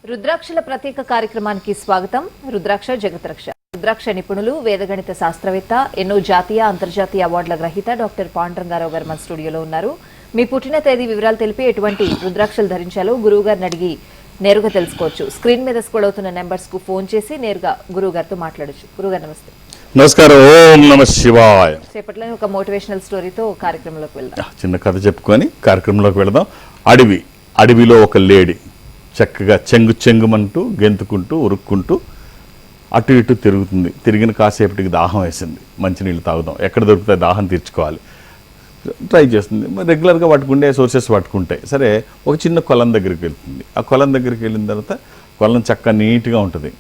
రుద్రాక్షల ప్రత్యేక కార్యక్రమానికి స్వాగతం. రుద్రాక్ష జగత్రక్ష. రుద్రాక్ష నిపుణులు, వేదగణిత శాస్త్రవేత్త, ఎన్నో జాతీయ అంతర్జాతీయ అవార్డుల గ్రహీత డాక్టర్ పాండురంగారావు గారు మన స్టూడియోలో ఉన్నారు. మీ పుట్టిన తేదీ వివరాలు తెలిపి ఎటువంటి రుద్రాక్షలు ధరించాలో గురువు గారిని అడిగి నేరుగా తెలుసుకోవచ్చు. స్క్రీన్ మీద స్క్రోల్ అవుతున్న నెంబర్స్ కు ఫోన్ చేసి నేరుగా గురువు గారితో మాట్లాడొచ్చు. గురుగారు నమస్తే. నమస్కారం. ఓం నమ శివాయ. సేపట్లోనే ఒక మోటివేషనల్ స్టోరీతో కార్యక్రమంలోకి వెళ్దాం. చిన్న కథ చెప్పుకొని కార్యక్రమంలోకి వెళదాం. అడవిలో ఒక లేడీ చక్కగా చెంగుమంటూ గెంతుకుంటూ ఉరుక్కుంటూ అటు ఇటు తిరుగుతుంది. తిరిగిన కాసేపటికి దాహం వేసింది. మంచినీళ్ళు తాగుదాం, ఎక్కడ దొరుకుతాయి, దాహం తీర్చుకోవాలి, ట్రై చేస్తుంది. రెగ్యులర్గా పట్టుకుంటే సోర్సెస్ పట్టుకుంటాయి. సరే, ఒక చిన్న కొలం దగ్గరికి వెళ్తుంది. ఆ కొలం దగ్గరికి వెళ్ళిన తర్వాత కొలం చక్కగా నీట్గా ఉంటుంది,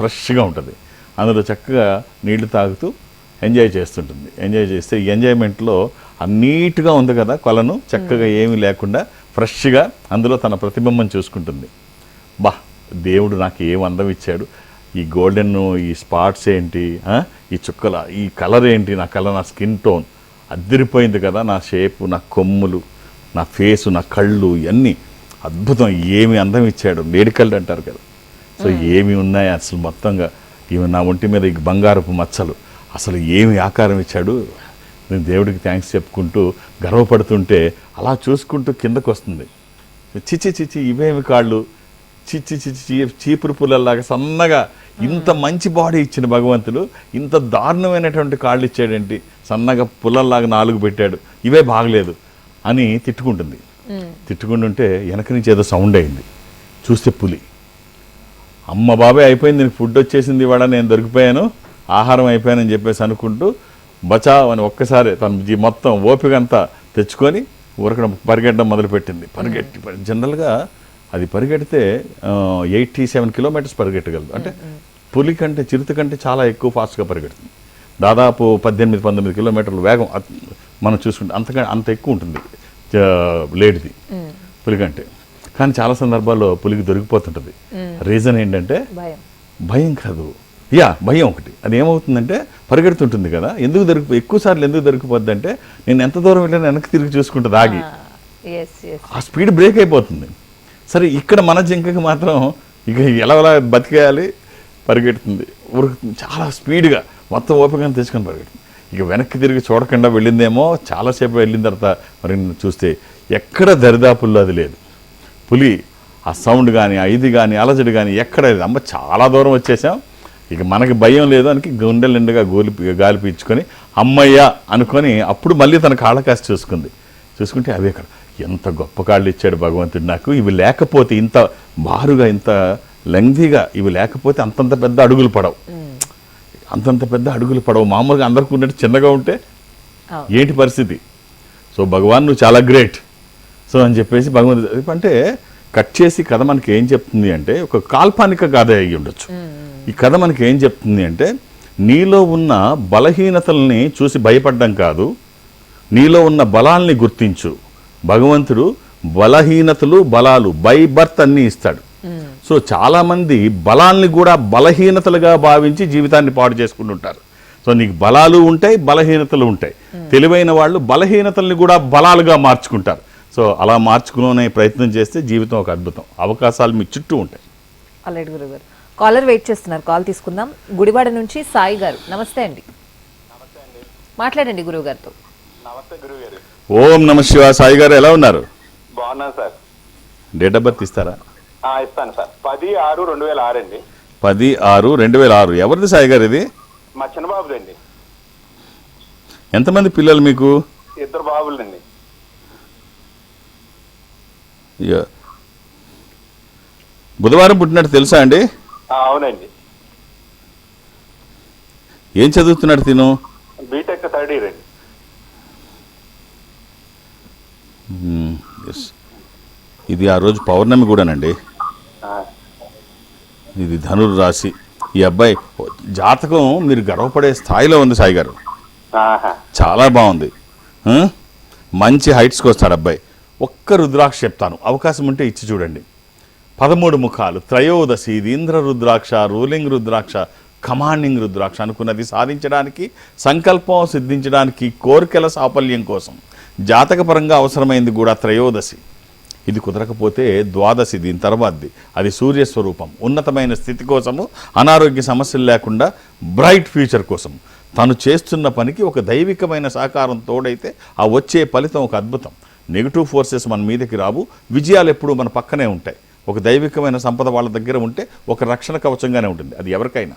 ఫ్రెష్గా ఉంటుంది. అందులో చక్కగా నీళ్లు తాగుతూ ఎంజాయ్ చేస్తుంటుంది. ఎంజాయ్ చేస్తే ఈ ఎంజాయ్మెంట్లో నీట్గా ఉంది కదా కొలను, చక్కగా ఏమీ లేకుండా ఫ్రెష్గా అందులో తన ప్రతిబింబం చూసుకుంటుంది. బా, దేవుడు నాకు ఏం అందం ఇచ్చాడు, ఈ గోల్డెన్, ఈ స్పాట్స్ ఏంటి, ఈ చుక్కల, ఈ కలర్ ఏంటి, నా కలర్, నా స్కిన్ టోన్ అద్దరిపోయింది కదా, నా షేపు, నా కొమ్ములు, నా ఫేసు, నా కళ్ళు, ఇవన్నీ అద్భుతం, ఏమి అందం ఇచ్చాడు, వేడికళ్ళు అంటారు కదా. సో ఏమి ఉన్నాయి అసలు మొత్తంగా, ఈమె నా ఒంటి మీద ఈ బంగారపు మచ్చలు, అసలు ఏమి ఆకారం ఇచ్చాడు, నేను దేవుడికి థ్యాంక్స్ చెప్పుకుంటూ గర్వపడుతుంటే అలా చూసుకుంటూ కిందకు వస్తుంది. చిచి ఇవేమి కాళ్ళు, చిచి చీపురు పుల్లలాగా సన్నగా, ఇంత మంచి బాడీ ఇచ్చిన భగవంతుడు ఇంత దారుణమైనటువంటి కాళ్ళు ఇచ్చాడేంటి, సన్నగా పుల్లల్లాగా 4 పెట్టాడు, ఇవే బాగలేదు అని తిట్టుకుంటుంది. తిట్టుకుంటుంటే వెనక నుంచి ఏదో సౌండ్ అయింది. చూస్తే పులి. అమ్మ బాబాయ్ అయిపోయింది, నేను ఫుడ్ వచ్చేసింది, ఇవాళ నేను దొరికిపోయాను, ఆహారం అయిపోయానని చెప్పేసి అనుకుంటూ బచావ్ అని ఒక్కసారి తన మొత్తం ఓపిక అంతా తెచ్చుకొని ఊరకడం పరిగెట్టడం మొదలుపెట్టింది. జనరల్గా అది పరిగెడితే 87 కిలోమీటర్స్ పరిగెట్టగలదు. అంటే పులి కంటే, చిరుత కంటే చాలా ఎక్కువ ఫాస్ట్గా పరిగెడుతుంది. దాదాపు 18-19 కిలోమీటర్ల వేగం మనం చూసుకుంటే అంత ఎక్కువ ఉంటుంది లేడిది పులి కంటే. కానీ చాలా సందర్భాల్లో పులికి దొరికిపోతుంటుంది. రీజన్ ఏంటంటే భయం కాదు, భయం ఒకటి. అది ఏమవుతుందంటే పరిగెడుతుంటుంది కదా, ఎక్కువసార్లు ఎందుకు దొరికిపోద్ది అంటే, నేను ఎంత దూరం వెళ్ళినా వెనక్కి తిరిగి చూసుకుంటుంది, ఆగి ఆ స్పీడ్ బ్రేక్ అయిపోతుంది. సరే, ఇక్కడ మన జింకకి మాత్రం ఇక ఎలా బతికేయాలి, పరిగెడుతుంది, ఉరుకుతుంది చాలా స్పీడ్గా, మొత్తం ఓపికగా తెచ్చుకొని పరిగెడుతుంది. ఇక వెనక్కి తిరిగి చూడకుండా వెళ్ళిందేమో, చాలాసేపు వెళ్ళిన తర్వాత మరి చూస్తే ఎక్కడ దరిదాపుల్లో అది లేదు. పులి ఆ సౌండ్ కానీ, ఆ ఇది కానీ, అలజడి కానీ ఎక్కడ లేదు. అమ్మ చాలా దూరం వచ్చేసాం, ఇక మనకి భయం లేదు అని గుండె నిండుగా గాలి పీల్చుకొని అమ్మయ్య అనుకొని అప్పుడు మళ్ళీ తన కాళ్ళ కాసి చూసుకుంటే అవి అక్కడ ఎంత గొప్ప కాళ్ళు ఇచ్చాడు భగవంతుడు నాకు, ఇవి లేకపోతే ఇంత బారుగా, ఇంత లెంగ్తీగా ఇవి లేకపోతే అంతంత పెద్ద అడుగులు పడవు. మామూలుగా అందరికీ ఉన్నట్టు చిన్నగా ఉంటే ఏంటి పరిస్థితి. సో భగవాన్ నువ్వు చాలా గ్రేట్. సో అని చెప్పేసి భగవంతుడు అంటే కట్ చేసి కథ మనకి ఏం చెప్తుంది అంటే, ఒక కాల్పనిక కథ అయ్యి ఉండొచ్చు. ఈ కథ మనకి ఏం చెప్తుంది అంటే, నీలో ఉన్న బలహీనతల్ని చూసి భయపడ్డం కాదు, నీలో ఉన్న బలాల్ని గుర్తించు. భగవంతుడు బలహీనతలు, బలాలు బై బర్త్ అన్నీ ఇస్తాడు. సో చాలామంది బలాల్ని కూడా బలహీనతలుగా భావించి జీవితాన్ని పాడు చేసుకుంటుంటారు. సో నీకు బలాలు ఉంటాయి, బలహీనతలు ఉంటాయి. తెలివైన వాళ్ళు బలహీనతల్ని కూడా బలాలుగా మార్చుకుంటారు. సో అలా మార్చుకునే ప్రయత్నం చేస్తే జీవితం ఒక అద్భుతం. అవకాశాలు మీ చుట్టూ ఉంటాయి. అలాగే గురుగారు, కాలర్ వెయిట్ చేస్తున్నారు, కాల్ తీసుకుందాం. గుడివాడ నుంచి సాయి గారు. నమస్తే అండి. మాట్లాడండి గురువు గారితో. నమస్తే గురువు గారు. ఓం నమ శివ. సాయి గారు ఎలా ఉన్నారు? బాగున్నాను సార్. డేట్ ఆఫ్ బర్త్ ఇస్తారా? ఇస్తాను సార్. 10/6/2006 అండి. 10/6/2006. ఎవరిది సాయి గారు ఇది? మా చిన్నబాబుది అండి. ఎంతమంది పిల్లలు మీకు? 2 బాబులండి. బుధవారం పుట్టినట్టు తెలుసా అండి? అవునండి. ఏం చదువుతున్నాడు తిను? బీటెక్ 3rd ఇయర్ అండి. ఇది ఆ రోజు పౌర్ణమి కూడానండి. ఇది ధనుర్ రాశి. ఈ అబ్బాయి జాతకం మీరు గర్వపడే స్థాయిలో ఉంది సాయి గారు, చాలా బాగుంది. మంచి హైట్స్కి వస్తాడు అబ్బాయి. ఒక్క రుద్రాక్ష చెప్తాను, అవకాశం ఉంటే ఇచ్చి చూడండి. 13 ముఖాలు, త్రయోదశి, ఇది ఇంద్ర రుద్రాక్ష, రూలింగ్ రుద్రాక్ష, కమాండింగ్ రుద్రాక్ష. అనుకున్నది సాధించడానికి, సంకల్పం సిద్ధించడానికి, కోరికల సాఫల్యం కోసం జాతకపరంగా అవసరమైంది కూడా త్రయోదశి. ఇది కుదరకపోతే ద్వాదశి, దీని తర్వాతది అది సూర్యస్వరూపం. ఉన్నతమైన స్థితి కోసము, అనారోగ్య సమస్యలు లేకుండా బ్రైట్ ఫ్యూచర్ కోసం తను చేస్తున్న పనికి ఒక దైవికమైన సహకారం తోడైతే ఆ వచ్చే ఫలితం ఒక అద్భుతం. నెగిటివ్ ఫోర్సెస్ మన మీదకి రావు, విజయాలు ఎప్పుడూ మన పక్కనే ఉంటాయి. ఒక దైవికమైన సంపద వాళ్ళ దగ్గర ఉంటే ఒక రక్షణ కవచంగానే ఉంటుంది అది ఎవరికైనా.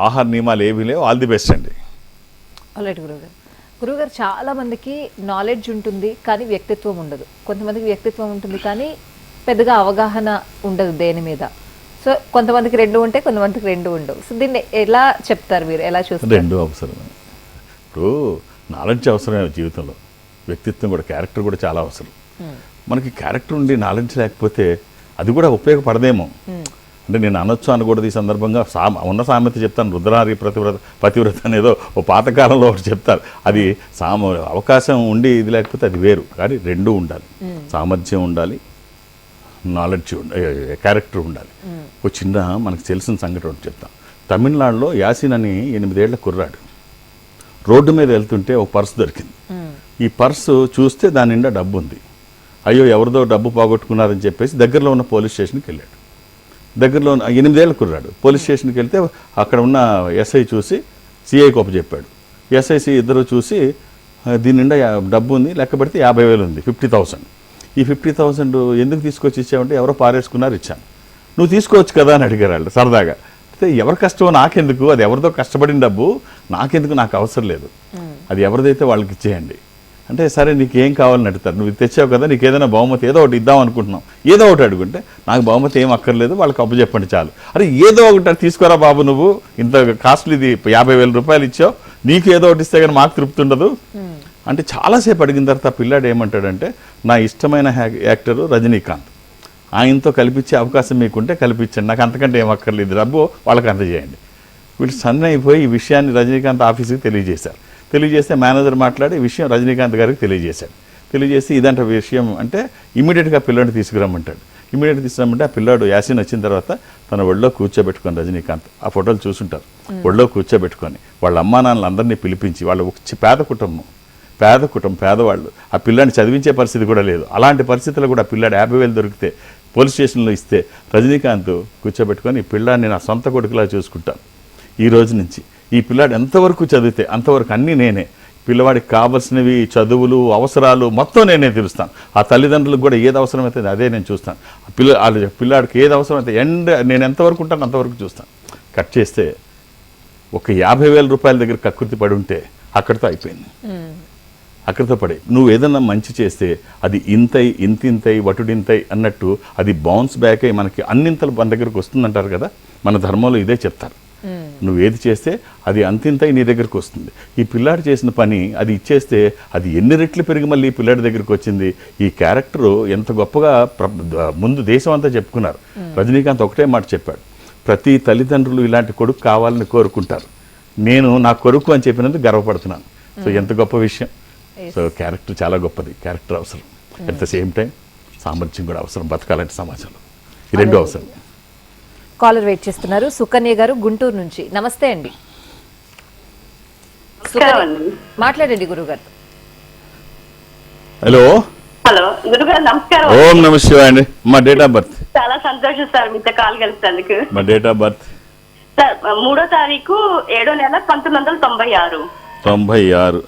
ఆహార నియమాలు ఏమీ లేవు. ఆల్ ది బెస్ట్ అండి. ఆల్రైట్ గురుగారు. గురుగారు, చాలా మందికి నాలెడ్జ్ ఉంటుంది కానీ వ్యక్తిత్వం ఉండదు. కొంతమందికి వ్యక్తిత్వం ఉంటుంది కానీ పెద్దగా అవగాహన ఉండదు దేని మీద. సో కొంతమందికి రెండు ఉంటాయి, కొంతమందికి రెండు ఉండవు. సో దీన్ని ఎలా చెప్తారు మీరు, ఎలా చూస్తారు? రెండు అవసరమే. ఇప్పుడు నాలెడ్జ్ అవసరమే జీవితంలో, వ్యక్తిత్వం కూడా, క్యారెక్టర్ కూడా చాలా అవసరం. మనకి క్యారెక్టర్ ఉండి నాలెడ్జ్ లేకపోతే అది కూడా ఉపయోగపడదేమో. అంటే నేను అనొచ్చు అనకూడదు ఈ సందర్భంగా. ఉన్న సామెత చెప్తాను, రుద్రారి పతివ్రత అనేదో ఓ పాతకాలంలో ఒకటి చెప్తారు. అది అవకాశం ఉండి ఇది లేకపోతే అది వేరు. కానీ రెండూ ఉండాలి. సామర్థ్యం ఉండాలి, నాలెడ్జ్ క్యారెక్టర్ ఉండాలి. ఒక చిన్న మనకు తెలిసిన సంఘటన ఒకటి చెప్తాను. తమిళనాడులో యాసిన్ అని 8 ఏళ్ల కుర్రాడు రోడ్డు మీద వెళ్తుంటే ఒక పర్సు దొరికింది. ఈ పర్సు చూస్తే దాని నిండా డబ్బు ఉంది. అయ్యో ఎవరిదో డబ్బు పోగొట్టుకున్నారని చెప్పేసి దగ్గరలో ఉన్న పోలీస్ స్టేషన్కి వెళ్ళాడు. దగ్గరలో ఉన్న 8 ఏళ్ల కుర్రాడు పోలీస్ స్టేషన్కి వెళ్తే అక్కడ ఉన్న ఎస్ఐ చూసి సిఐకి చెప్పాడు. ఎస్ఐసి ఇద్దరు చూసి దీని నిండా డబ్బు ఉంది, లెక్క పెడితే 50,000 ఉంది, 50,000. ఈ 50,000 ఎందుకు తీసుకొచ్చి ఇచ్చావంటే ఎవరో పారేసుకున్నారు, ఇచ్చాను. నువ్వు తీసుకోవచ్చు కదా అని అడిగారు వాళ్ళు సరదాగా. అయితే ఎవరి కష్టమో నాకెందుకు, అది ఎవరిదో కష్టపడిన డబ్బు నాకెందుకు, నాకు అవసరం లేదు, అది ఎవరిదైతే వాళ్ళకి ఇచ్చేయండి అంటే, సరే నీకు ఏం కావాలని అడుగుతారు. నువ్వు తెచ్చావు కదా, నీకు ఏదైనా బహుమతి ఏదో ఒకటి ఇద్దాం అనుకుంటున్నాం, ఏదో ఒకటి అడుగుంటే నాకు బహుమతి ఏం అక్కర్లేదు, వాళ్ళకి అప్పు చెప్పండి చాలు. అరే ఏదో ఒకటి తీసుకోరా బాబు, నువ్వు ఇంత కాస్ట్లీది 50,000 రూపాయలు ఇచ్చావు, నీకు ఏదో ఒకటి ఇస్తే కానీ మాకు తృప్తి ఉండదు అంటే. చాలాసేపు అడిగిన తర్వాత పిల్లాడు ఏమంటాడంటే, నా ఇష్టమైన యాక్టరు రజనీకాంత్, ఆయనతో కల్పించే అవకాశం మీకుంటే కల్పించండి, నాకు అంతకంటే ఏం అక్కర్లేదు, డబ్బు వాళ్ళకి అందజేయండి. వీళ్ళు సన్న అయిపోయి ఈ విషయాన్ని రజనీకాంత్ ఆఫీస్కి తెలియజేశారు. తెలియజేస్తే మేనేజర్ మాట్లాడి ఈ విషయం రజనీకాంత్ గారికి తెలియజేశాడు. తెలియజేసి ఇదంట విషయం అంటే ఇమీడియట్గా పిల్లాడిని తీసుకురమ్మంటాడు. ఇమీడియట్గా తీసుకురమ్మంటే ఆ పిల్లాడు యాసిన్ వచ్చిన తర్వాత తన ఒళ్ళో కూర్చోబెట్టుకొని రజనీకాంత్, ఆ ఫోటోలు చూసుంటారు, ఒళ్ళో కూర్చోబెట్టుకొని వాళ్ళ అమ్మా నాన్నలు అందరినీ పిలిపించి, వాళ్ళు పేద కుటుంబం, పేదవాళ్ళు, ఆ పిల్లాడిని చదివించే పరిస్థితి కూడా లేదు. అలాంటి పరిస్థితుల్లో కూడా పిల్లాడు 50,000 దొరికితే పోలీస్ స్టేషన్లో ఇస్తే రజనీకాంత్ కూర్చోబెట్టుకొని ఈ పిల్లాడిని నా సొంత కొడుకులా చూసుకుంటాను, ఈ రోజు నుంచి ఈ పిల్లాడు ఎంతవరకు చదివితే అంతవరకు అన్నీ నేనే, పిల్లవాడికి కావాల్సినవి చదువులు అవసరాలు మొత్తం నేనే తీరుస్తాను, ఆ తల్లిదండ్రులకు కూడా ఏది అవసరమైతే అదే నేను చూస్తాను, పిల్లాడికి ఏది అవసరమైతే నేను ఎంతవరకు ఉంటాను అంతవరకు చూస్తాను. కట్ చేస్తే ఒక 50,000 రూపాయల దగ్గర కక్కుర్తి పడి ఉంటే అక్కడితో అయిపోయింది. అక్కడితో పడే నువ్వు ఏదన్నా మంచి చేస్తే అది ఇంతింతై వటుడింతై అన్నట్టు అది బౌన్స్ బ్యాక్ అయ్యి మనకి అన్నింతలు మన దగ్గరకు వస్తుందంటారు కదా. మన ధర్మంలో ఇదే చెప్తారు, నువ్వు ఏది చేస్తే అది అంతింతై నీ దగ్గరకు వస్తుంది. ఈ పిల్లాడు చేసిన పని అది ఇచ్చేస్తే అది ఎన్ని రెట్లు పెరిగి మళ్ళీ ఈ పిల్లాడి దగ్గరికి వచ్చింది. ఈ క్యారెక్టరు ఎంత గొప్పగా ముందు దేశం అంతా చెప్పుకున్నారు. రజనీకాంత్ ఒకటే మాట చెప్పాడు, ప్రతి తల్లిదండ్రులు ఇలాంటి కొడుకు కావాలని కోరుకుంటారు, నేను నా కొడుకు అని చెప్పినందుకు గర్వపడుతున్నాను. సో ఎంత గొప్ప విషయం. సో క్యారెక్టర్ చాలా గొప్పది, క్యారెక్టర్ అవసరం, అట్ ద సేమ్ టైం సామర్థ్యం కూడా అవసరం బతకాలంటే సమాజంలో. ఈ రెండు అవసరం. కాలర్ వెయిట్ చేస్తున్నారు, సుకన్య గారు గుంటూరు నుంచి. నమస్తే అండి. మాట్లాడండి గురుగారు. హలో హలో గురుగారు నమస్కారం. ఓం నమ శివాయ అండి. మా డేట్ ఆఫ్ బర్త్? చాలా సంతోషం సార్ మీతో కాల్ కలిసినందుకు. మా డేట్ ఆఫ్ బర్త్ సార్ 3వ తారీఖు 7వ నెల 1996. 96.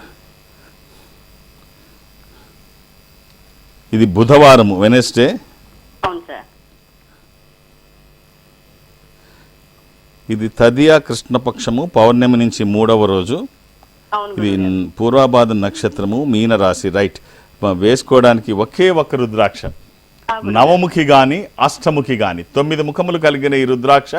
ఇది బుధవారం, వెనస్డే. అవును సార్. ఇది తదియా కృష్ణపక్షము, పౌర్ణమి నుంచి 3వ రోజు. ఇది పూర్వాభాద నక్షత్రము, మీన రాశి. రైట్. వేసుకోవడానికి ఒకే ఒక్క రుద్రాక్ష, నవముఖి గాని అష్టముఖి గాని 9 ముఖములు కలిగిన ఈ రుద్రాక్ష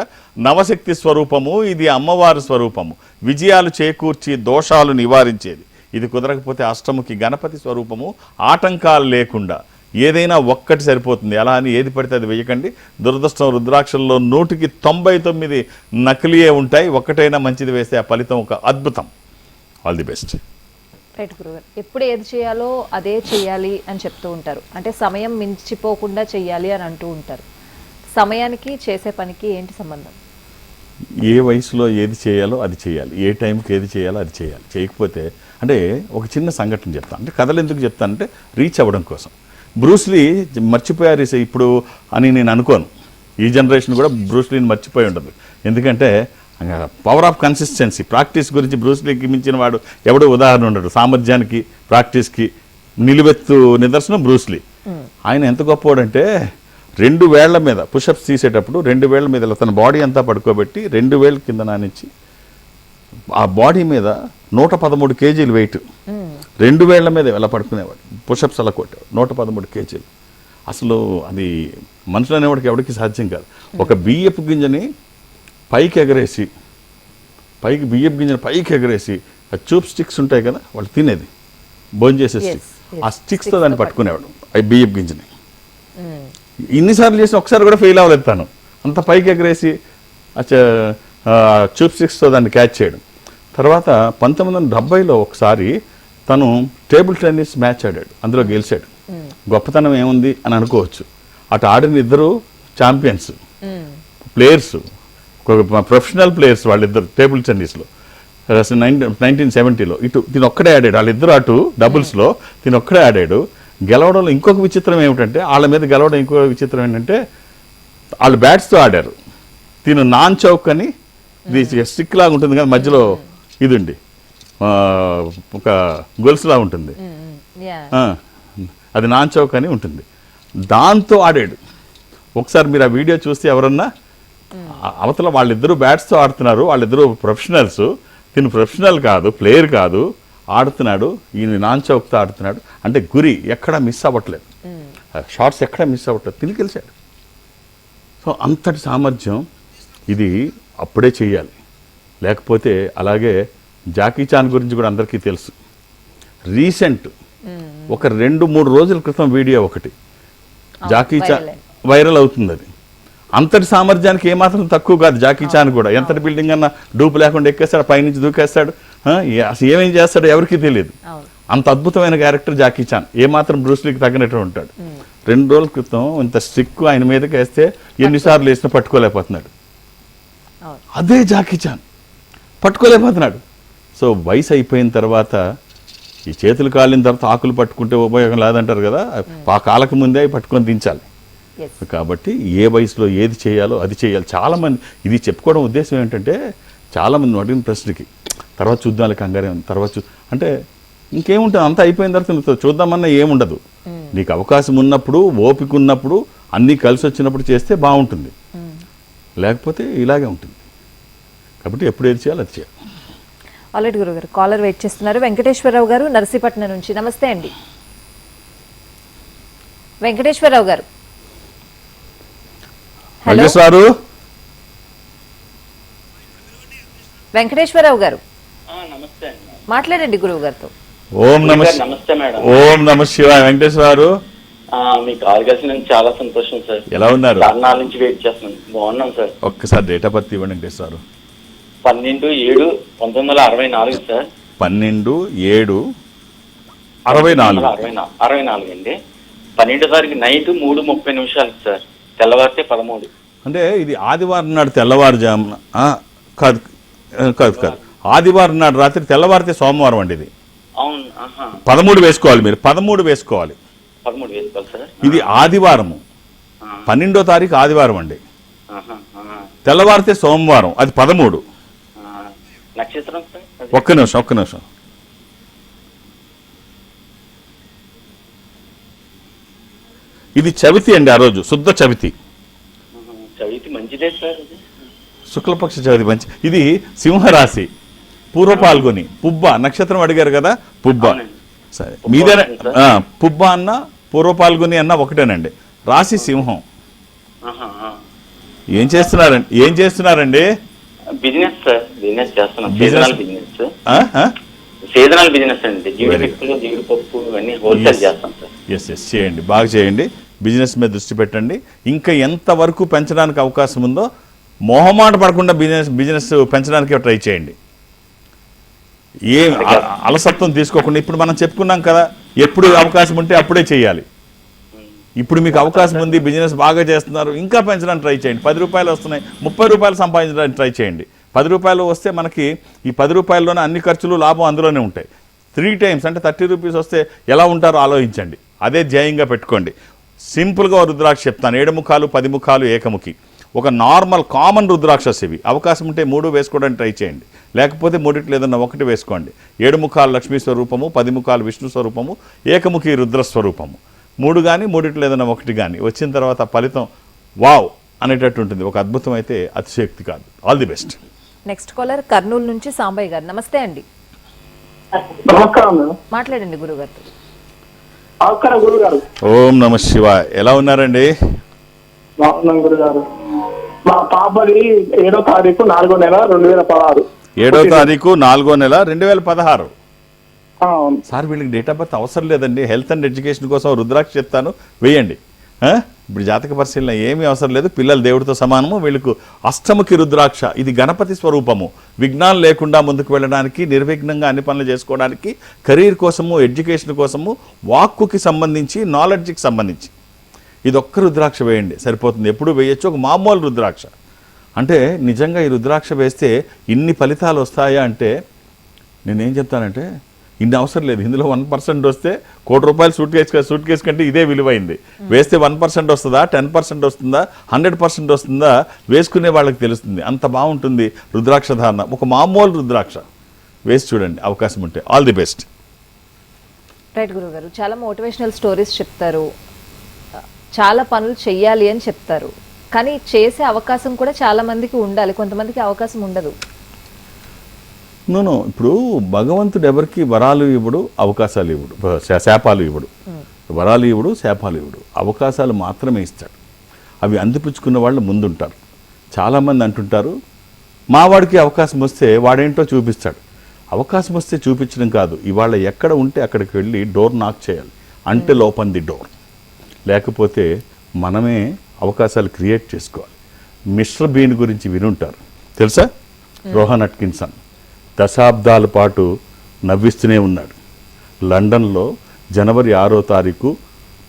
నవశక్తి స్వరూపము. ఇది అమ్మవారి స్వరూపము, విజయాలు చేకూర్చి దోషాలు నివారించేది. ఇది కుదరకపోతే అష్టముఖి గణపతి స్వరూపము, ఆటంకాలు లేకుండా ఏదైనా ఒక్కటి సరిపోతుంది. అలా అని ఏది పడితే అది వేయకండి. దురదృష్టం రుద్రాక్షల్లో 100కి 99 నకిలీయే ఉంటాయి. ఒక్కటైనా మంచిది వేస్తే ఆ ఫలితం ఒక అద్భుతం. All the best. రైట్ గురుగారు. ఎప్పుడు ఏది చేయాలో అదే చేయాలి అని చెప్తూ ఉంటారు, అంటే సమయం మించిపోకుండా చెయ్యాలి అని అంటూ ఉంటారు. సమయానికి చేసే పనికి ఏంటి సంబంధం? ఏ వయసులో ఏది చేయాలో అది చేయాలి, ఏ టైంకి ఏది చేయాలో అది చేయాలి. చేయకపోతే అంటే ఒక చిన్న సంఘటన చెప్తాను, అంటే కథలు ఎందుకు చెప్తానంటే రీచ్ అవ్వడం కోసం. బ్రూస్లీ మర్చిపోయారు ఇప్పుడు అని నేను అనుకోను. ఈ జనరేషన్ కూడా బ్రూస్లీని మర్చిపోయి ఉండదు. ఎందుకంటే పవర్ ఆఫ్ కన్సిస్టెన్సీ, ప్రాక్టీస్ గురించి బ్రూస్లీకి మించిన వాడు ఎవడో ఉదాహరణ ఉండడు. సామర్థ్యానికి, ప్రాక్టీస్కి నిలువెత్తు నిదర్శనం బ్రూస్లీ. ఆయన ఎంత గొప్పవాడంటే 2 వేళ్ల మీద పుషప్స్ తీసేటప్పుడు 2 వేళ్ల మీద తన బాడీ అంతా పడుకోబెట్టి 2 వేళ్ళ కింద నానించి ఆ బాడీ మీద 113 కేజీలు వెయిట్ 2 వేళ్ల మీద ఎలా పడుకునేవాడు. పుషప్స్ అలా కొట్టాడు, 113 కేజీలు. అసలు అది మనుషులు అనేవాడికి ఎవరికి సాధ్యం కాదు. ఒక బియ్యపు గింజని పైకి ఎగరేసి బియ్యపు గింజని పైకి ఎగరేసి ఆ చూప్ స్టిక్స్ ఉంటాయి కదా, వాళ్ళు తినేది భోజనం చేసే స్టిక్స్, ఆ స్టిక్స్తో దాన్ని పట్టుకునేవాడు ఆ బియ్యపు గింజని. ఇన్నిసార్లు చేసి ఒకసారి కూడా ఫెయిల్ అవ్వలేదు తను. అంత పైకి ఎగరేసి చూప్ స్టిక్స్తో దాన్ని క్యాచ్ చేయడం. తర్వాత 1970లో ఒకసారి తను టేబుల్ టెన్నిస్ మ్యాచ్ ఆడాడు, అందులో గెలిచాడు. గొప్పతనం ఏముంది అని అనుకోవచ్చు. అటు ఆడిన ఇద్దరు ఛాంపియన్స్ ప్లేయర్స్, ప్రొఫెషనల్ ప్లేయర్స్ వాళ్ళిద్దరు టేబుల్ టెన్నిస్లో 1970లో. ఇటు దీని ఒక్కడే ఆడాడు, వాళ్ళిద్దరు అటు డబుల్స్లో దీని ఒక్కడే ఆడాడు. గెలవడంలో ఇంకొక విచిత్రం ఏమిటంటే, వాళ్ళ మీద గెలవడం ఇంకొక విచిత్రం ఏంటంటే, వాళ్ళు బ్యాట్స్తో ఆడారు. దీని నాన్ చౌక్ అని ఇది స్టిక్ లాగా ఉంటుంది కదా, మధ్యలో ఇది ఉండి ఒక గొలుసులా ఉంటుంది, అది నాన్ చౌక్ అని ఉంటుంది. దాంతో ఆడాడు. ఒకసారి మీరు ఆ వీడియో చూస్తే ఎవరన్నా అవతల వాళ్ళిద్దరూ బ్యాట్స్తో ఆడుతున్నారు, వాళ్ళిద్దరూ ప్రొఫెషనల్స్, తిను ప్రొఫెషనల్ కాదు, ప్లేయర్ కాదు, ఆడుతున్నాడు. ఈయన నాన్ చౌక్తో ఆడుతున్నాడు. అంటే గురి ఎక్కడా మిస్ అవ్వట్లేదు, షాట్స్ ఎక్కడా మిస్ అవ్వట్లేదు, తిని గెలిచాడు. సో అంతటి సామర్థ్యం ఇది అప్పుడే చేయాలి. లేకపోతే అలాగే జాకీ చాన్ గురించి కూడా అందరికీ తెలుసు. రీసెంట్ ఒక 2-3 రోజుల క్రితం వీడియో ఒకటి జాకీ చాన్ వైరల్ అవుతుంది. అది అంతటి సామర్థ్యానికి ఏమాత్రం తక్కువ కాదు. జాకీ చాన్ కూడా ఎంతటి బిల్డింగ్ అన్నా డూపు లేకుండా ఎక్కేస్తాడు, పైనుంచి దూకేస్తాడు. అసలు ఏమేం చేస్తాడో ఎవరికీ తెలియదు. అంత అద్భుతమైన క్యారెక్టర్ జాకీ చాన్. ఏమాత్రం బ్రూస్లీకి తగ్గినట్టు ఉంటాడు. 2 రోజుల క్రితం ఇంత స్టిక్ ఆయన మీదకి వేస్తే ఎన్నిసార్లు వేసినా పట్టుకోలేకపోతున్నాడు. అదే జాకీ చాన్ పట్టుకోలేకపోతున్నాడు. సో వయసు అయిపోయిన తర్వాత ఈ చేతులు కాలిన తర్వాత ఆకులు పట్టుకుంటే ఉపయోగం లేదంటారు కదా, ఆ కాలకు ముందే పట్టుకొని దించాలి. కాబట్టి ఏ వయసులో ఏది చేయాలో అది చేయాలి. చాలామంది ఇది చెప్పుకోవడం ఉద్దేశం ఏంటంటే, చాలామంది అడిగిన ప్రశ్నకి తర్వాత చూద్దాం కంగారే తర్వాత అంటే ఇంకేముంటుంది, అంతా అయిపోయిన తర్వాత చూద్దామన్నా ఏముండదు. నీకు అవకాశం ఉన్నప్పుడు, ఓపిక ఉన్నప్పుడు, అన్నీ కలిసి వచ్చినప్పుడు చేస్తే బాగుంటుంది. లేకపోతే ఇలాగే ఉంటుంది. కాబట్టి ఎప్పుడు ఏది చేయాలి అది చేయాలి. ఆల్రెడీ గురుగారు కాలర్ వెయిట్ చేస్తున్నారు. వెంకటేశ్వరరావు గారు నర్సీపట్నం నుంచి. నమస్తే అండి వెంకటేశ్వరరావు గారు. హలో వెంకటేశ్వరరావు గారు, నమస్తే. మాట్లాడండి గురువు గారితో. ఓం నమస్తే మేడం. ఓం నమ శివాయ. వెంకటేశ్వరరావు మీ కాల్ కలిసి నాకు చాలా సంతోషం సార్. ఎలా ఉన్నారు? 4 నుంచి వెయిట్ చేస్తున్నాను. బాగున్నాం సార్. ఒక్కసారి డేట్ ఆఫ్ బర్త్ ఇవ్వండి వెంకటేశ్వరరావు. 12/7/1964 సార్. 12/7/64 అండి. 12వ తారీఖు నైట్ 3:30 సార్. తెల్లవారితే 13. అంటే ఇది ఆదివారం నాడు తెల్లవారుజామున కాదు కాదు కాదు ఆదివారం నాడు రాత్రి తెల్లవారితే సోమవారం అండి. ఇది అవును. 13 వేసుకోవాలి, మీరు 13 వేసుకోవాలి. 13 వేసుకోవాలి సార్. ఇది ఆదివారము, 12వ తారీఖు ఆదివారం అండి. తెల్లవారితే సోమవారం, అది 13. నక్షత్రం సార్. ఒక్క నిమిషం. ఇది చవితి అండి, ఆ రోజు శుద్ధ చవితి. చవితి మంచిదే సార్. శుక్లపక్ష చవితి మంచి. ఇది సింహరాశి, పూర్వ పాల్గొని, పుబ్బ నక్షత్రం అడిగారు కదా, పుబ్బ. సరే మీదే పుబ్బ అన్న పూర్వ పాల్గొని అన్న ఒకటేనండి. రాశి సింహం. ఏం చేస్తున్నారండి? Business sir. బిజినెస్ చేస్తున్నాం. సీజనల్ బిజినెస్ అండి. జీడిపప్పు ఇవన్నీ హోల్సేల్ చేస్తాం సార్. ఎస్ చేయండి, బాగా చేయండి. బిజినెస్ మీద దృష్టి పెట్టండి. ఇంకా ఎంతవరకు పెంచడానికి అవకాశం ఉందో మొహమాట పడకుండా బిజినెస్ పెంచడానికి ట్రై చేయండి. అలసత్వం తీసుకోకుండా. ఇప్పుడు మనం చెప్పుకున్నాం కదా, ఎప్పుడు అవకాశం ఉంటే అప్పుడే చేయాలి. ఇప్పుడు మీకు అవకాశం ఉంది, బిజినెస్ బాగా చేస్తున్నారు, ఇంకా పెంచడానికి ట్రై చేయండి. 10 రూపాయలు వస్తున్నాయి, 30 రూపాయలు సంపాదించడానికి ట్రై చేయండి. 10 రూపాయలు వస్తే మనకి ఈ 10 రూపాయల్లోనే అన్ని ఖర్చులు లాభం అందులోనే ఉంటాయి. 3 times అంటే 30 రూపీస్ వస్తే ఎలా ఉంటారో ఆలోచించండి. అదే ధ్యేయంగా పెట్టుకోండి. సింపుల్గా రుద్రాక్ష చెప్తాను. 7 ముఖాలు 10 ముఖాలు ఏకముఖి. ఒక నార్మల్ కామన్ రుద్రాక్షస్ ఇవి. అవకాశం ఉంటే 3 వేసుకోవడానికి ట్రై చేయండి, లేకపోతే 3 ఏదన్నా 1 వేసుకోండి. 7 ముఖాలు లక్ష్మీ స్వరూపము, 10 ముఖాలు విష్ణు స్వరూపము, ఏకముఖి రుద్ర స్వరూపము. 3 కానీ 3 ఏదన్నా 1 కానీ వచ్చిన తర్వాత ఫలితం వావ్ అనేటట్టు ఉంటుంది. ఒక అద్భుతం అయితే అతిశయోక్తి కాదు. All the best. Next caller Kurnool నుంచి సాంబయ్య గారు. నమస్తే అండి, నమస్కారం మేడం. మాట్లాడండి గురుగారితో. నమస్కారం గురుగారు. ఓం నమ శివాయ. ఎలా ఉన్నారండి? బాగున్నాం గురుగారు. మా పాపది 7వ తారీఖు 4వ నెల 2016. 7వ తారీఖు 4వ నెల 2016. అవును. సార్ వీళ్ళకి డేట్ ఆఫ్ బర్త్ అవసరం లేదండి. హెల్త్ అండ్ ఎడ్యుకేషన్ కోసం రుద్రాక్ష చెప్తాను, వేయండి. ఇప్పుడు జాతక పరిశీలన ఏమీ అవసరం లేదు. పిల్లలు దేవుడితో సమానము. వీళ్ళకు అష్టముఖి రుద్రాక్ష, ఇది గణపతి స్వరూపము. విఘ్నాలు లేకుండా ముందుకు వెళ్ళడానికి, నిర్విఘ్నంగా అన్ని పనులు చేసుకోవడానికి, కెరీర్ కోసము, ఎడ్యుకేషన్ కోసము, వాక్కుకి సంబంధించి, నాలెడ్జ్కి సంబంధించి ఇది ఒక్క రుద్రాక్ష వేయండి సరిపోతుంది. ఎప్పుడు వేయచ్చు. ఒక మామూలు రుద్రాక్ష. అంటే నిజంగా ఈ రుద్రాక్ష వేస్తే ఇన్ని ఫలితాలు వస్తాయా అంటే నేనేం చెప్తానంటే ఇన్ని అవసరం లేదు. ఇందులో 1% వస్తే ₹1,00,000 సూట్ కేసు కంటే ఇదే విలువైంది. వేస్తే 1% వస్తుందా, 10% వస్తుందా, 100% వస్తుందా వేసుకునే వాళ్ళకి తెలుస్తుంది. అంత బాగుంటుంది రుద్రాక్ష ధారణ. ఒక మామూలు రుద్రాక్ష వేసి చూడండి అవకాశం ఉంటే. All the best. రైట్ గురుగారు, చాలా మోటివేషనల్ స్టోరీస్ చెప్తారు, చాలా పనులు చెయ్యాలి అని చెప్తారు, కానీ చేసే అవకాశం కూడా చాలా మందికి ఉండాలి, కొంతమందికి అవకాశం ఉండదు. నో ఇప్పుడు భగవంతుడు ఎవరికి వరాలు ఇవ్వడు, అవకాశాలు ఇవ్వడు, శాపాలు ఇవ్వడు. వరాలు ఇవ్వడు, శాపాలు ఇవ్వడు, అవకాశాలు మాత్రమే ఇస్తాడు. అవి అందిపుచ్చుకున్న వాళ్ళు ముందుంటారు. చాలామంది అంటుంటారు మావాడికి అవకాశం వస్తే వాడేంటో చూపిస్తాడు. అవకాశం వస్తే చూపించడం కాదు, ఇవాళ ఎక్కడ ఉంటే అక్కడికి వెళ్ళి డోర్ నాక్ చేయాలి. అంటే ఓపెన్ ది డోర్. లేకపోతే మనమే అవకాశాలు క్రియేట్ చేసుకోవాలి. మిస్టర్ బీన్ గురించి వినుంటారు, తెలుసా? రోహన్ అట్కిన్సన్ దశాబ్దాల పాటు నవ్విస్తూనే ఉన్నాడు. లండన్లో జనవరి 6వ తారీఖు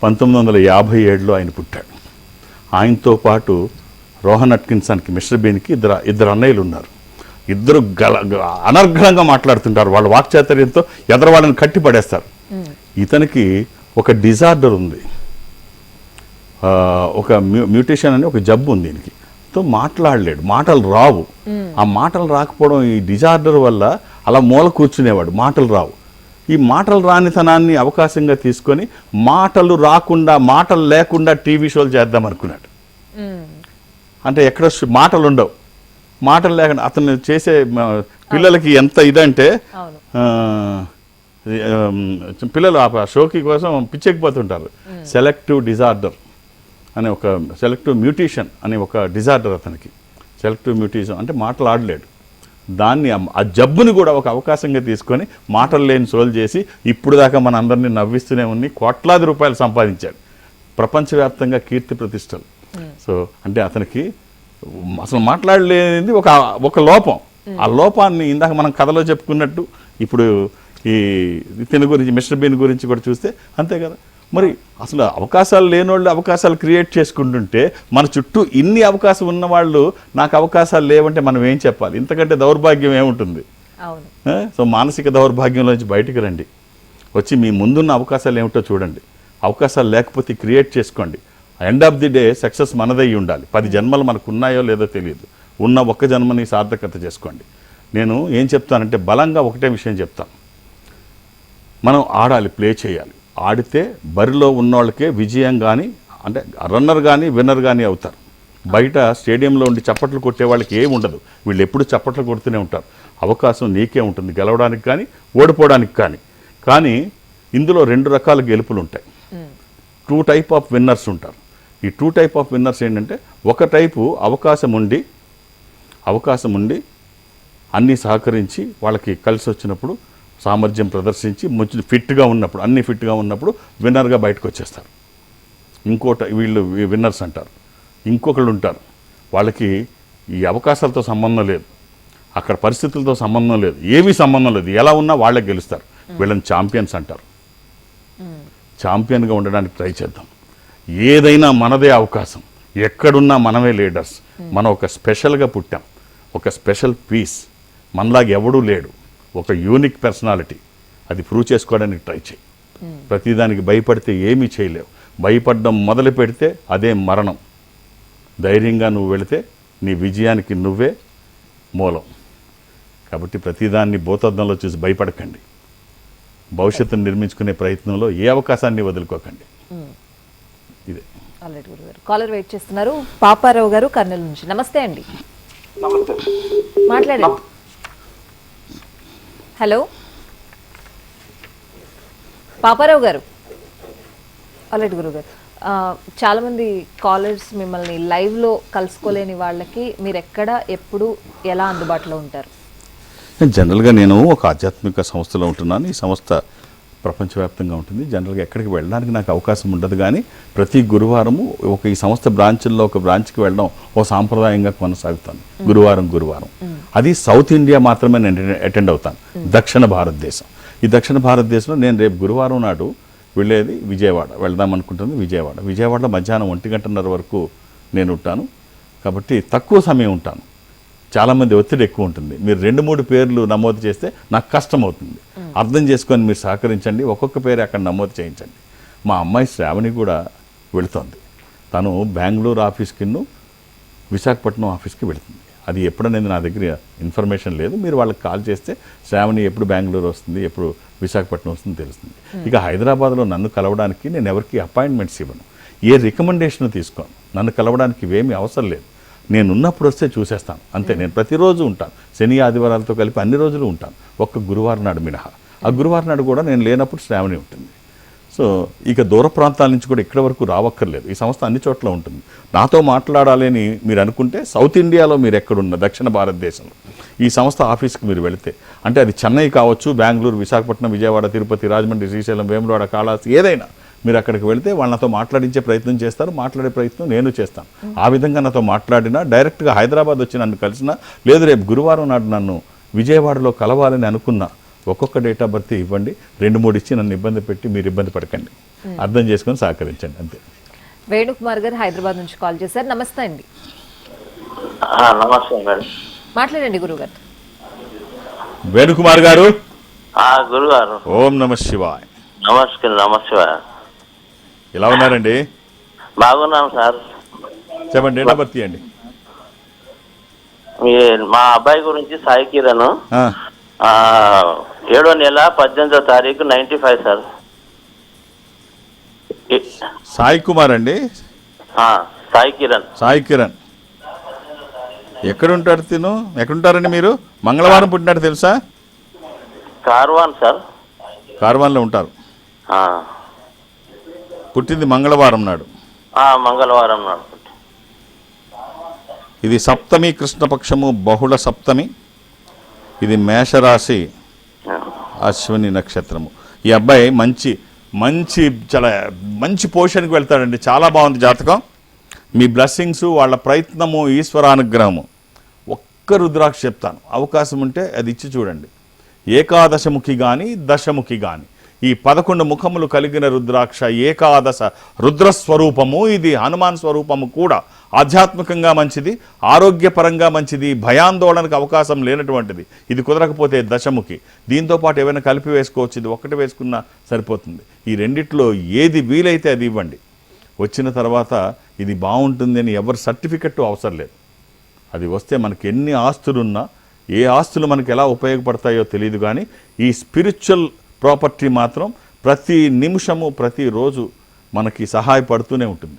1957లో ఆయన పుట్టాడు. ఆయనతో పాటు రోహన్ అట్కిన్సన్కి, మిస్టర్ బీన్కి ఇద్దరు అన్నయ్యలు ఉన్నారు. ఇద్దరు అనర్గళంగా మాట్లాడుతుంటారు. వాళ్ళ వాక్చాతుర్యంతో ఎదరు వాళ్ళని కట్టి పడేస్తారు. ఇతనికి ఒక డిజార్డర్ ఉంది, ఒక మ్యూటేషన్ అని ఒక జబ్బు ఉంది. దీనికి మాట్లాడలేడు, మాటలు రావు. ఆ మాటలు రాకపోవడం ఈ డిజార్డర్ వల్ల అలా మూల కూర్చునేవాడు, మాటలు రావు. ఈ మాటలు రానితనాన్ని అవకాశంగా తీసుకొని మాటలు రాకుండా, మాటలు లేకుండా టీవీ షోలు చేద్దాం అనుకున్నాడు. అంటే ఎక్కడ మాటలు ఉండవు, మాటలు లేకుండా అతను చేసే పిల్లలకి ఎంత ఇదంటే పిల్లలు ఆ షోకి కోసం పిచ్చెక్కిపోతుంటారు. సెలెక్టివ్ డిజార్డర్ అనే ఒక సెలెక్టివ్ మ్యూటేషన్ అనే ఒక డిజార్డర్ అతనికి. సెలెక్టివ్ మ్యూటేషన్ అంటే మాట్లాడలేడు. దాన్ని ఆ జబ్బుని కూడా ఒక అవకాశంగా తీసుకొని మాటలు లేని సోలు చేసి ఇప్పుడు దాకా మన అందరినీ నవ్విస్తూనే ఉన్ని కోట్లాది రూపాయలు సంపాదించాడు. ప్రపంచవ్యాప్తంగా కీర్తి ప్రతిష్టలు. సో అంటే అతనికి అసలు మాట్లాడలేనిది ఒక లోపం. ఆ లోపాన్ని ఇందాక మనం కథలో చెప్పుకున్నట్టు ఇప్పుడు ఈ ఇతని గురించి, మిస్టర్ బీన్ గురించి కూడా చూస్తే అంతే కదా. మరి అసలు అవకాశాలు లేని వాళ్ళు అవకాశాలు క్రియేట్ చేసుకుంటుంటే మన చుట్టూ ఇన్ని అవకాశం ఉన్న వాళ్ళు నాకు అవకాశాలు లేవంటే మనం ఏం చెప్పాలి? ఇంతకంటే దౌర్భాగ్యం ఏముంటుంది? సో మానసిక దౌర్భాగ్యంలోంచి బయటికి రండి, వచ్చి మీ ముందున్న అవకాశాలు ఏమిటో చూడండి. అవకాశాలు లేకపోతే క్రియేట్ చేసుకోండి. End of the day success మనదై ఉండాలి. 10 జన్మలు మనకు ఉన్నాయో లేదో తెలియదు. ఉన్న ఒక్క జన్మని సార్థకత చేసుకోండి. నేను ఏం చెప్తానంటే బలంగా ఒకటే విషయం చెప్తాను, మనం ఆడాలి, ప్లే చేయాలి. ఆడితే బరిలో ఉన్నోళ్ళకే విజయం కానీ, అంటే రన్నర్ కానీ విన్నర్ కానీ అవుతారు. బయట స్టేడియంలో ఉండి చప్పట్లు కొట్టే వాళ్ళకి ఏమి ఉండదు. వీళ్ళు ఎప్పుడు చప్పట్లు కొడుతూనే ఉంటారు. అవకాశం నీకే ఉంటుంది, గెలవడానికి కానీ ఓడిపోవడానికి కానీ. కానీ ఇందులో 2 రకాల గెలుపులు ఉంటాయి. 2 టైప్ ఆఫ్ విన్నర్స్ ఉంటారు. ఈ 2 టైప్ ఆఫ్ విన్నర్స్ ఏంటంటే, ఒక టైపు అవకాశం ఉండి అన్నీ సహకరించి వాళ్ళకి కలిసి వచ్చినప్పుడు సామర్థ్యం ప్రదర్శించి ఫిట్గా ఉన్నప్పుడు, అన్ని ఫిట్గా ఉన్నప్పుడు విన్నర్గా బయటకు వచ్చేస్తారు. వీళ్ళు విన్నర్స్ అంటారు. ఇంకొకళ్ళు ఉంటారు, వాళ్ళకి ఈ అవకాశాలతో సంబంధం లేదు, అక్కడ పరిస్థితులతో సంబంధం లేదు, ఏమీ సంబంధం లేదు, ఎలా ఉన్నా వాళ్ళే గెలుస్తారు. వీళ్ళని ఛాంపియన్స్ అంటారు. ఛాంపియన్గా ఉండడానికి ట్రై చేద్దాం. ఏదైనా మనదే అవకాశం, ఎక్కడున్నా మనమే లీడర్స్. మనం ఒక స్పెషల్గా పుట్టాం, ఒక స్పెషల్ పీస్, మనలాగా ఎవడూ లేడు, ఒక యూనిక్ పర్సనాలిటీ. అది ప్రూవ్ చేసుకోవడానికి ట్రై చేయి. ప్రతిదానికి భయపడితే ఏమీ చేయలేవు. భయపడడం మొదలు పెడితే అదే మరణం. ధైర్యంగా నువ్వు వెళితే నీ విజయానికి నువ్వే మూలం. కాబట్టి ప్రతిదాన్ని భూతద్దంలో చూసి భయపడకండి. భవిష్యత్తును నిర్మించుకునే ప్రయత్నంలో ఏ అవకాశాన్ని వదులుకోకండి. ఇదే. ఆల్రెడీ గురుగారు కాలర్ వెయిట్ చేస్తున్నారు. పాపారావు గారు కర్నూలు నుంచి. నమస్తే అండి, నమస్తే. మాట్లాడండి. హలో పాపారావు గారు. ఆల్రెడీ గురుగారు, చాలామంది కాలర్స్ మిమ్మల్ని లైవ్లో కలుసుకోలేని వాళ్ళకి మీరు ఎక్కడ ఎప్పుడు ఎలా అందుబాటులో ఉంటారు? జనరల్గా నేను ఒక ఆధ్యాత్మిక సంస్థలో ఉంటున్నాను. ఈ సంస్థ ప్రపంచవ్యాప్తంగా ఉంటుంది. జనరల్గా ఎక్కడికి వెళ్ళడానికి నాకు అవకాశం ఉండదు, కానీ ప్రతి గురువారము ఈ సంస్థ బ్రాంచ్ల్లో ఒక బ్రాంచ్కి వెళ్ళడం ఓ సాంప్రదాయంగా కొనసాగుతాను. గురువారం అది సౌత్ ఇండియా మాత్రమే నేను అటెండ్ అవుతాను. దక్షిణ భారతదేశం, ఈ దక్షిణ భారతదేశంలో నేను రేపు గురువారం నాడు వెళ్ళేది విజయవాడ, వెళ్దాం అనుకుంటుంది విజయవాడలో మధ్యాహ్నం 1:30 వరకు నేను ఉంటాను. కాబట్టి తక్కువ సమయం ఉంటాను. చాలామంది ఒత్తిడి ఎక్కువ ఉంటుంది. మీరు 2-3 పేర్లు నమోదు చేస్తే నాకు కష్టం అవుతుంది. అర్థం చేసుకొని మీరు సహకరించండి. ఒక్కొక్క పేరు అక్కడ నమోదు చేయించండి. మా అమ్మాయి శ్రావణి కూడా వెళుతోంది. తను బెంగళూరు ఆఫీస్కి విశాఖపట్నం ఆఫీస్కి వెళుతుంది. అది ఎప్పుడనేది నా దగ్గర ఇన్ఫర్మేషన్ లేదు. మీరు వాళ్ళకి కాల్ చేస్తే శ్రావణి ఎప్పుడు బెంగళూరు వస్తుంది, ఎప్పుడు విశాఖపట్నం వస్తుంది తెలుస్తుంది. ఇక హైదరాబాద్లో నన్ను కలవడానికి నేను ఎవరికి అపాయింట్మెంట్స్ ఇవ్వను, ఏ రికమెండేషన్ తీసుకోను. నన్ను కలవడానికి ఇవేమీ అవసరం లేదు. నేను ఉన్నప్పుడు వస్తే చూసేస్తాను అంతే. నేను ప్రతిరోజు ఉంటాను, శని ఆదివారాలతో కలిపి అన్ని రోజులు ఉంటాను, ఒక్క గురువారం నాడు మినహా. ఆ గురువారం నాడు కూడా నేను లేనప్పుడు శ్రావణి ఉంటుంది. సో ఇక దూర ప్రాంతాల నుంచి కూడా ఇక్కడ వరకు రావక్కర్లేదు. ఈ సంస్థ అన్ని చోట్ల ఉంటుంది. నాతో మాట్లాడాలని మీరు అనుకుంటే సౌత్ ఇండియాలో మీరు ఎక్కడున్న దక్షిణ భారతదేశంలో ఈ సంస్థ ఆఫీస్కి మీరు వెళితే, అంటే అది చెన్నై కావచ్చు, బెంగళూరు, విశాఖపట్నం, విజయవాడ, తిరుపతి, రాజమండ్రి, శ్రీశైలం, వేములవాడ, కాళహస్తి, ఏదైనా మీరు అక్కడికి వెళితే వాళ్ళతో మాట్లాడించే ప్రయత్నం చేస్తారు. మాట్లాడే ప్రయత్నం నేను చేస్తాను. ఆ విధంగా నాతో మాట్లాడినా, డైరెక్ట్గా హైదరాబాద్ వచ్చి నన్ను కలిసినా, లేదు రేపు గురువారం నాడు నన్ను విజయవాడలో కలవాలని అనుకున్నా, ఒక్కొక్క డేట్ ఆఫ్ బర్త్ ఇవ్వండి. 2-3 ఇచ్చి నన్ను ఇబ్బంది పెట్టి మీరు ఇబ్బంది పడకండి. అర్థం చేసుకొని సహకరించండి అంతే. వేణుకుమార్ గారు హైదరాబాద్ నుంచి కాల్ చేశారు. నమస్తే అండి. నమస్తే మేడం. మాట్లాడండి గురుగారు. వేణుకుమార్ గారు. గురుగారు. ఓం నమః శివాయ. నమస్తే. ఎలా ఉన్నారండి? బాగున్నాం సార్. చెప్పండి, డేట్ ఆఫ్ బర్త్ ఇవ్వండి. మా అబ్బాయి గురించి సాయి కిరణ్, 7వ నెల 18వ తారీఖు 95 సార్. సాయి కుమార్ అండి. సాయి కిరణ్ ఎక్కడుంటాడు? ఎక్కడుంటారండి మీరు? మంగళవారం పుట్టినాడు తెలుసా? కార్వాన్ సార్. కార్వాన్లో ఉంటారు. పుట్టింది మంగళవారం నాడు. మంగళవారం నాడు. ఇది సప్తమి, కృష్ణపక్షము, బహుళ సప్తమి. ఇది మేషరాశి, అశ్విని నక్షత్రము. ఈ అబ్బాయి చాలా మంచి పొజిషన్కి వెళ్తాడండి. చాలా బాగుంది జాతకం. మీ బ్లెస్సింగ్స్, వాళ్ళ ప్రయత్నము, ఈశ్వరానుగ్రహము. ఒక్క రుద్రాక్ష చెప్తాను, అవకాశం ఉంటే అది ఇచ్చి చూడండి. ఏకాదశముఖి కానీ దశముఖి కానీ, ఈ 11 ముఖములు కలిగిన రుద్రాక్ష ఏకాదశ రుద్రస్వరూపము. ఇది హనుమాన్ స్వరూపము కూడా. ఆధ్యాత్మికంగా మంచిది, ఆరోగ్యపరంగా మంచిది, భయాందోళనకు అవకాశం లేనటువంటిది. ఇది కుదరకపోతే దశముఖి. దీంతో పాటు ఏమైనా కలిపి వేసుకోవచ్చు. ఇది ఒక్కటి వేసుకున్నా సరిపోతుంది. ఈ రెండిట్లో ఏది వీలైతే అది ఇవ్వండి. వచ్చిన తర్వాత ఇది బాగుంటుంది అని ఎవరి సర్టిఫికెట్ అవసరం లేదు. అది వస్తే మనకి ఎన్ని ఆస్తులున్నా, ఏ ఆస్తులు మనకి ఎలా ఉపయోగపడతాయో తెలియదు, కానీ ఈ స్పిరిచువల్ ప్రాపర్టీ మాత్రం ప్రతి నిమిషము, ప్రతిరోజు మనకి సహాయపడుతూనే ఉంటుంది.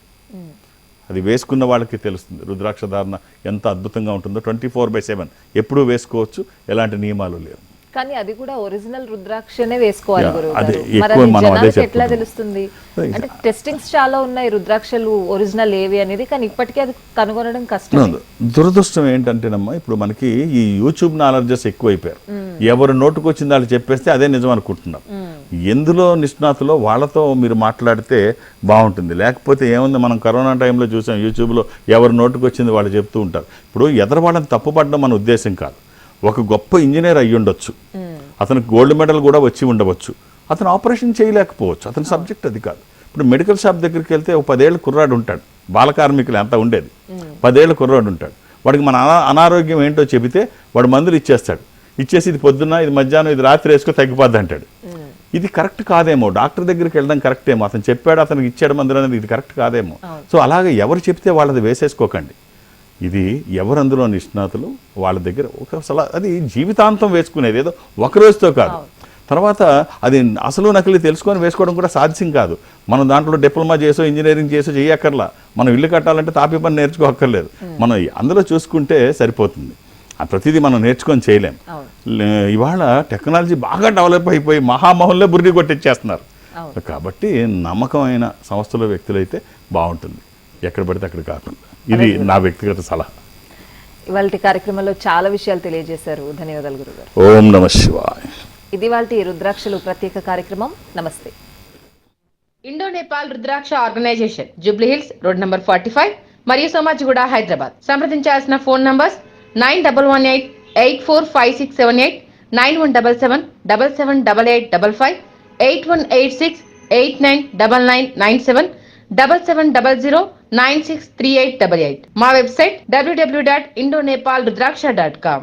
అది వేసుకున్న వాళ్ళకి తెలుస్తుంది రుద్రాక్ష ధారణ ఎంత అద్భుతంగా ఉంటుందో. 24/7 ఎప్పుడూ వేసుకోవచ్చు, ఎలాంటి నియమాలు లేవు. కానీ అది కూడా ఒరిజినల్ రుద్రాక్షనే వేసుకోవాలి గురుగారు. అదే మరి ఎక్కువ అది మనం అదే జనానికి ఎట్లా చెప్తున్నాం. తెలుస్తుంది? అంటే టెస్టింగ్స్ చాలా ఉన్నాయి రుద్రాక్షలు ఒరిజినల్ ఏవి అనేది, కానీ ఇప్పటికీ అది కనుగొనడం కష్టం. దురదృష్టం ఏంటంటేనమ్మా, ఇప్పుడు మనకి ఈ యూట్యూబ్ నాలెడ్జెస్ ఎక్కువైపోయారు. ఎవరు నోటుకు వచ్చింది వాళ్ళు చెప్పేస్తే అదే నిజం అనుకుంటున్నారు. ఎందులో నిష్ణాతులో వాళ్ళతో మీరు మాట్లాడితే బాగుంటుంది. లేకపోతే ఏముంది, మనం కరోనా టైంలో చూసాం, యూట్యూబ్లో ఎవరు నోటుకు వచ్చింది వాళ్ళు చెప్తూ ఉంటారు. ఇప్పుడు ఎదరు వాళ్ళని తప్పుపడడం మన ఉద్దేశం కాదు. ఒక గొప్ప ఇంజనీర్ అయ్యి ఉండొచ్చు, అతనికి గోల్డ్ మెడల్ కూడా వచ్చి ఉండవచ్చు, అతను ఆపరేషన్ చేయలేకపోవచ్చు, అతని సబ్జెక్ట్ అది కాదు. ఇప్పుడు మెడికల్ షాప్ దగ్గరికి వెళ్తే ఒక 10 ఏళ్ళ కుర్రాడు ఉంటాడు, బాలకార్మికులు ఎంత ఉండేది, 10 ఏళ్ళ కుర్రాడు ఉంటాడు. వాడికి మన అనారోగ్యం ఏంటో చెబితే వాడు మందులు ఇచ్చేస్తాడు. ఇచ్చేసి ఇది పొద్దున్న, ఇది మధ్యాహ్నం, ఇది రాత్రి వేసుకో తగ్గిపోద్ది అంటాడు. ఇది కరెక్ట్ కాదేమో, డాక్టర్ దగ్గరికి వెళ్ళడం కరెక్ట్ ఏమో, అతను చెప్పాడు అతనికి ఇచ్చాడు మందులు అనేది ఇది కరెక్ట్ కాదేమో. సో అలాగే ఎవరు చెప్తే వాళ్ళది వేసేసుకోకండి. ఇది ఎవరు అందులో నిష్ణాతులు వాళ్ళ దగ్గర ఒక అది జీవితాంతం వేసుకునేది, ఏదో ఒక రోజుతో కాదు. తర్వాత అది అసలు నకిలీ తెలుసుకొని వేసుకోవడం కూడా సాధ్యం కాదు. మనం దాంట్లో డిప్లొమా చేసో ఇంజనీరింగ్ చేసో చేయక్కర్లా. మనం ఇల్లు కట్టాలంటే తాపి పని నేర్చుకోక్కర్లేదు. మనం అందులో చూసుకుంటే సరిపోతుంది. ప్రతిదీ మనం నేర్చుకొని చేయలేం. ఇవాళ టెక్నాలజీ బాగా డెవలప్ అయిపోయి మహామహుల్లో బుర్రి కొట్టించేస్తున్నారు. కాబట్టి నమ్మకమైన సంస్థల వ్యక్తులైతే బాగుంటుంది, ఎక్కడ పడితే అక్కడ కాకుండా. ఇది నా వ్యక్తిగత సలహా. ఇవాళ కార్యక్రమంలో చాలా విషయాలు తెలియజేశారు. ధన్యవాదాలు గురుగారు. ఓం నమ శివాయ. ఇది వాళ్ళ రుద్రాక్షలు ప్రత్యేక కార్యక్రమం. నమస్తే. Indo Nepal Rudraksha organization, Jubilee Hills, road number 45 మరియు సోమాజిగూడ, హైదరాబాద్. సంప్రదించాల్సిన ఫోన్ నంబర్స్ 9118845678, 9177778855, 8186899997, 7700963888. మా వెబ్సైట్ www.indonepalrudraksha.com.